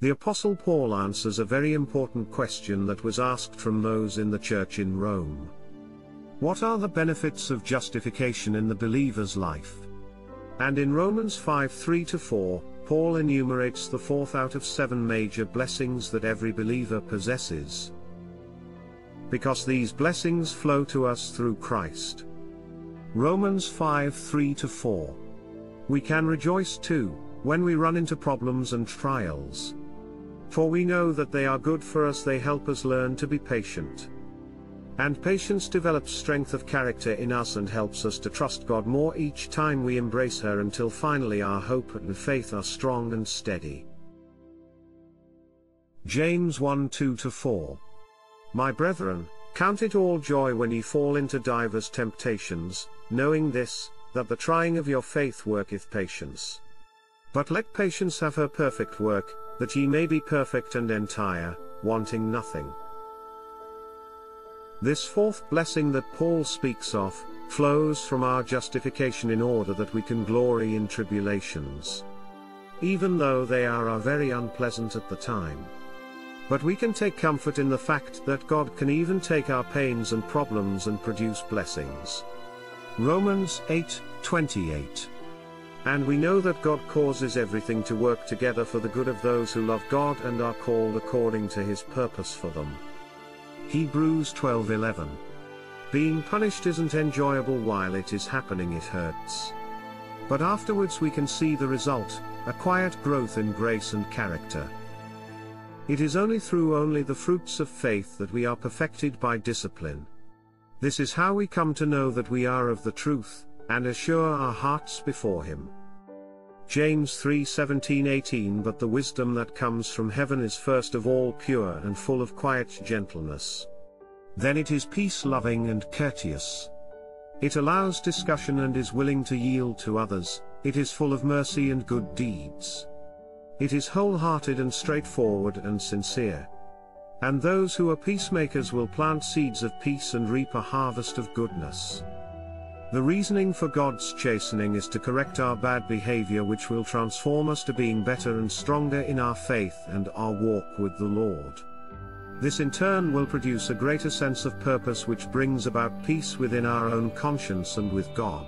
The Apostle Paul answers a very important question that was asked from those in the church in Rome. What are the benefits of justification in the believer's life? And in Romans 5:3-4, Paul enumerates the fourth out of 7 major blessings that every believer possesses. Because these blessings flow to us through Christ. Romans 5:3-4. We can rejoice too, when we run into problems and trials. For we know that they are good for us, they help us learn to be patient. And patience develops strength of character in us and helps us to trust God more each time we embrace her, until finally our hope and faith are strong and steady. James 1:2-4. My brethren, count it all joy when ye fall into divers temptations, knowing this, that the trying of your faith worketh patience. But let patience have her perfect work, that ye may be perfect and entire, wanting nothing. This fourth blessing that Paul speaks of, flows from our justification in order that we can glory in tribulations. Even though they are very unpleasant at the time. But we can take comfort in the fact that God can even take our pains and problems and produce blessings. Romans 8:28. And we know that God causes everything to work together for the good of those who love God and are called according to his purpose for them. Hebrews 12:11. Being punished isn't enjoyable while it is happening, it hurts. But afterwards we can see the result, a quiet growth in grace and character. It is only through the fruits of faith that we are perfected by discipline. This is how we come to know that we are of the truth, and assure our hearts before him. James 3:17-18. But the wisdom that comes from heaven is first of all pure and full of quiet gentleness. Then it is peace-loving and courteous. It allows discussion and is willing to yield to others, it is full of mercy and good deeds. It is wholehearted and straightforward and sincere. And those who are peacemakers will plant seeds of peace and reap a harvest of goodness. The reasoning for God's chastening is to correct our bad behavior, which will transform us to being better and stronger in our faith and our walk with the Lord. This in turn will produce a greater sense of purpose, which brings about peace within our own conscience and with God.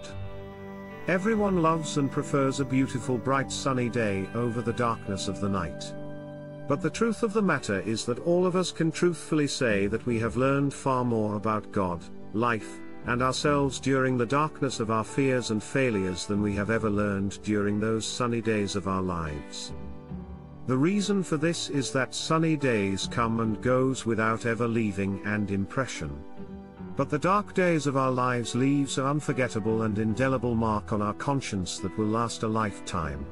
Everyone loves and prefers a beautiful bright sunny day over the darkness of the night. But the truth of the matter is that all of us can truthfully say that we have learned far more about God, life, and ourselves during the darkness of our fears and failures than we have ever learned during those sunny days of our lives. The reason for this is that sunny days come and goes without ever leaving an impression. But the dark days of our lives leaves an unforgettable and indelible mark on our conscience that will last a lifetime.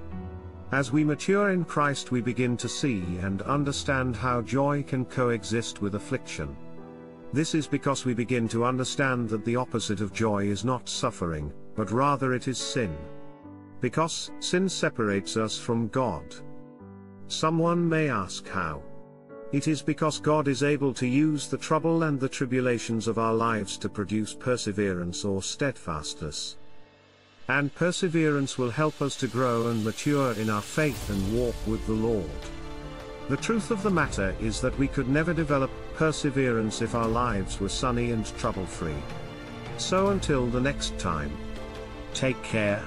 As we mature in Christ, we begin to see and understand how joy can coexist with affliction. This is because we begin to understand that the opposite of joy is not suffering, but rather it is sin. Because sin separates us from God. Someone may ask how. It is because God is able to use the trouble and the tribulations of our lives to produce perseverance or steadfastness. And perseverance will help us to grow and mature in our faith and walk with the Lord. The truth of the matter is that we could never develop perseverance if our lives were sunny and trouble-free. So until the next time, take care.